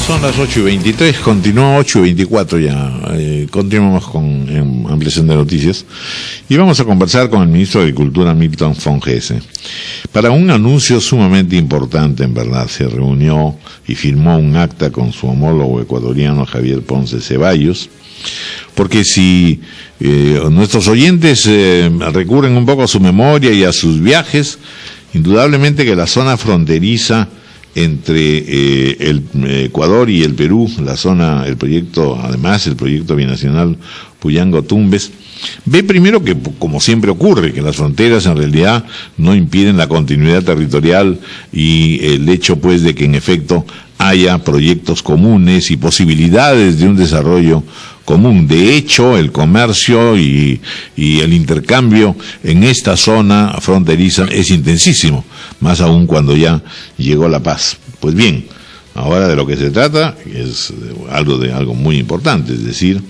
Son las 8:23, continúa 8:24 ya. Continuamos con ampliación de noticias y vamos a conversar con el ministro de Agricultura, Milton von Gese. Para un anuncio sumamente importante, en verdad, se reunió y firmó un acta con su homólogo ecuatoriano Javier Ponce Ceballos, porque si nuestros oyentes recurren un poco a su memoria y a sus viajes, indudablemente que la zona fronteriza entre el Ecuador y el Perú, el proyecto binacional Puyango-Tumbes, ve primero que, como siempre ocurre, que las fronteras en realidad no impiden la continuidad territorial y el hecho pues de que en efecto haya proyectos comunes y posibilidades de un desarrollo común. De hecho, el comercio y el intercambio en esta zona fronteriza es intensísimo, más aún cuando ya llegó la paz. Pues bien, ahora de lo que se trata es algo muy importante, es decir,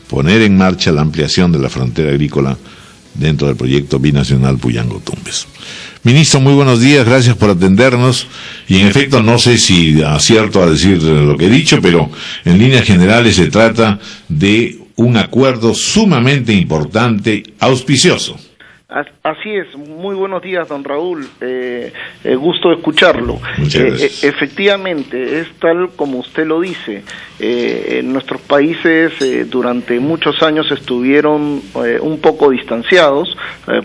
poner en marcha la ampliación de la frontera agrícola dentro del proyecto binacional Puyango-Tumbes. Ministro, muy buenos días, gracias por atendernos. Y en efecto, no sé si acierto a decir lo que he dicho, pero en líneas generales se trata de un acuerdo sumamente importante, auspicioso. Así es, muy buenos días, don Raúl, gusto de escucharlo. Muchas gracias. Efectivamente, es tal como usted lo dice, nuestros países durante muchos años estuvieron un poco distanciados,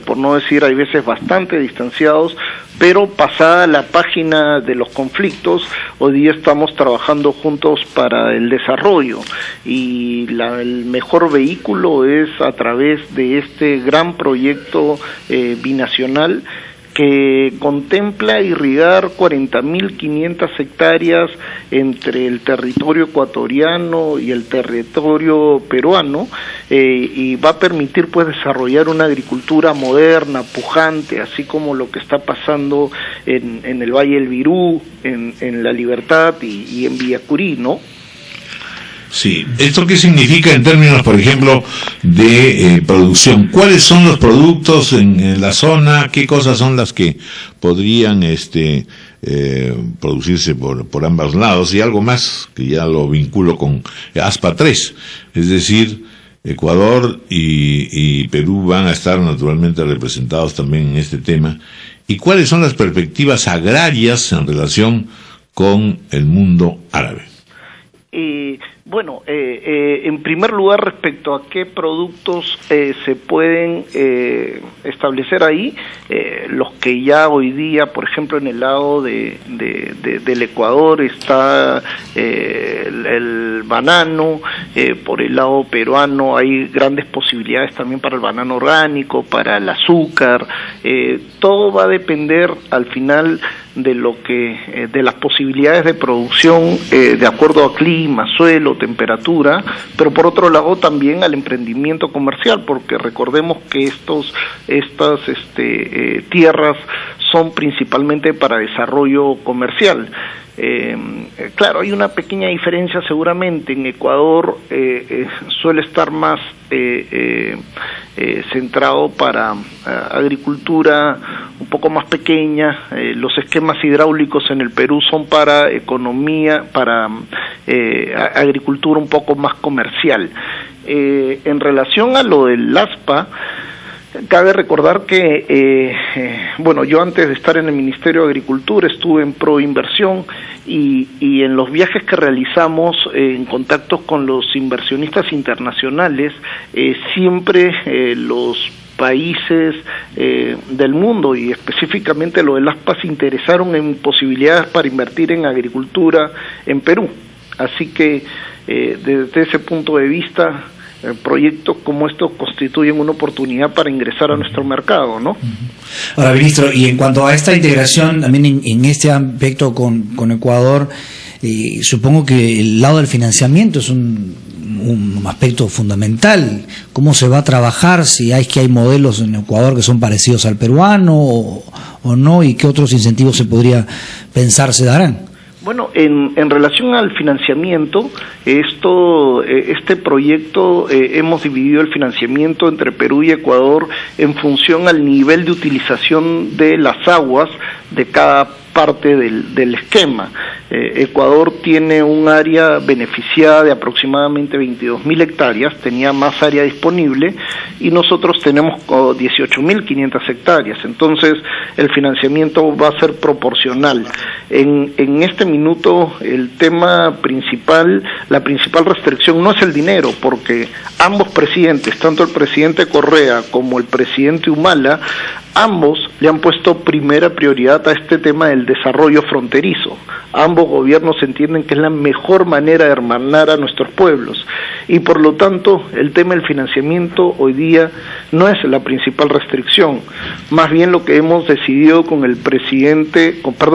por no decir hay veces bastante distanciados, pero pasada la página de los conflictos, hoy día estamos trabajando juntos para el desarrollo y el mejor vehículo es a través de este gran proyecto binacional que contempla irrigar 40.500 hectáreas entre el territorio ecuatoriano y el territorio peruano, y va a permitir pues desarrollar una agricultura moderna, pujante, así como lo que está pasando en el Valle del Virú, en La Libertad y en Villacurí, ¿no? Sí, ¿esto qué significa en términos, por ejemplo, de producción? ¿Cuáles son los productos en la zona? ¿Qué cosas son las que podrían producirse por ambos lados? Y algo más, que ya lo vinculo con ASPA 3, es decir, Ecuador y Perú van a estar naturalmente representados también en este tema. ¿Y cuáles son las perspectivas agrarias en relación con el mundo árabe? Bueno, en primer lugar, respecto a qué productos se pueden establecer ahí, los que ya hoy día, por ejemplo, en el lado del Ecuador está el banano, por el lado peruano hay grandes posibilidades también para el banano orgánico, para el azúcar, todo va a depender al final de las posibilidades de producción de acuerdo a clima, suelo, temperatura, pero por otro lado también al emprendimiento comercial, porque recordemos que estas tierras son principalmente para desarrollo comercial. Claro, hay una pequeña diferencia seguramente. En Ecuador suele estar más centrado para agricultura un poco más pequeña. Los esquemas hidráulicos en el Perú son para economía, para agricultura un poco más comercial. En relación a lo del ASPA, cabe recordar que, yo antes de estar en el Ministerio de Agricultura estuve en Proinversión y en los viajes que realizamos en contactos con los inversionistas internacionales, siempre los países del mundo y específicamente lo del ASPA se interesaron en posibilidades para invertir en agricultura en Perú. Así que desde ese punto de vista, proyectos como estos constituyen una oportunidad para ingresar a nuestro mercado, ¿no? Ahora, ministro, y en cuanto a esta integración también en este aspecto con Ecuador, supongo que el lado del financiamiento es un aspecto fundamental. ¿Cómo se va a trabajar? Si hay modelos en Ecuador que son parecidos al peruano o no, y qué otros incentivos se podría pensar se darán. Bueno, en relación al financiamiento, este proyecto hemos dividido el financiamiento entre Perú y Ecuador en función al nivel de utilización de las aguas de cada parte del esquema. Ecuador tiene un área beneficiada de aproximadamente 22.000 hectáreas, tenía más área disponible, y nosotros tenemos 18.500 hectáreas. Entonces el financiamiento va a ser proporcional. En este minuto el tema principal, la principal restricción no es el dinero, porque ambos presidentes, tanto el presidente Correa como el presidente Humala, ambos le han puesto primera prioridad a este tema del desarrollo fronterizo. Ambos gobiernos entienden que es la mejor manera de hermanar a nuestros pueblos, y por lo tanto el tema del financiamiento hoy día no es la principal restricción. Más bien lo que hemos decidido con el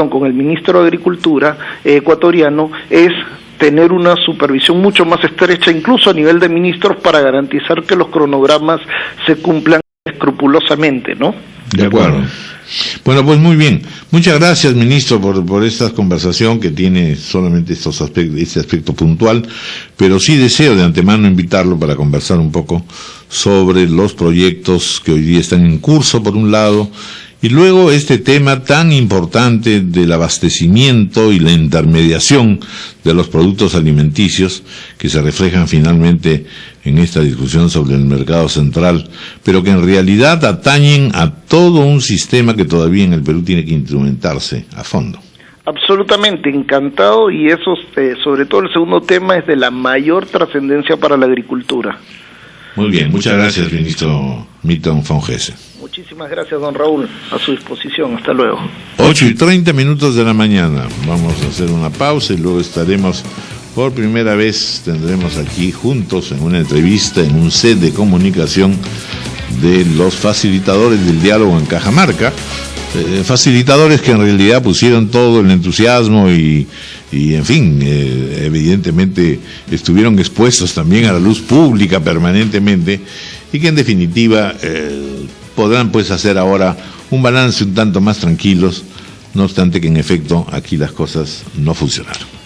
con el ministro de Agricultura ecuatoriano es tener una supervisión mucho más estrecha, incluso a nivel de ministros, para garantizar que los cronogramas se cumplan escrupulosamente, ¿no? De acuerdo. Bueno, pues muy bien. Muchas gracias, ministro, por esta conversación que tiene solamente este aspecto puntual, pero sí deseo de antemano invitarlo para conversar un poco sobre los proyectos que hoy día están en curso, por un lado, y luego este tema tan importante del abastecimiento y la intermediación de los productos alimenticios que se reflejan finalmente en esta discusión sobre el mercado central, pero que en realidad atañen a todo un sistema que todavía en el Perú tiene que instrumentarse a fondo. Absolutamente, encantado, y eso, sobre todo el segundo tema, es de la mayor trascendencia para la agricultura. Muy bien, muchas gracias, ministro Milton Fongese. Muchísimas gracias, don Raúl, a su disposición. Hasta luego. 8:30 de la mañana. Vamos a hacer una pausa y luego estaremos, por primera vez, tendremos aquí juntos en una entrevista, en un set de comunicación de los facilitadores del diálogo en Cajamarca. Facilitadores que en realidad pusieron todo el entusiasmo y en fin, evidentemente estuvieron expuestos también a la luz pública permanentemente, y que en definitiva podrán pues hacer ahora un balance un tanto más tranquilos, no obstante que en efecto aquí las cosas no funcionaron.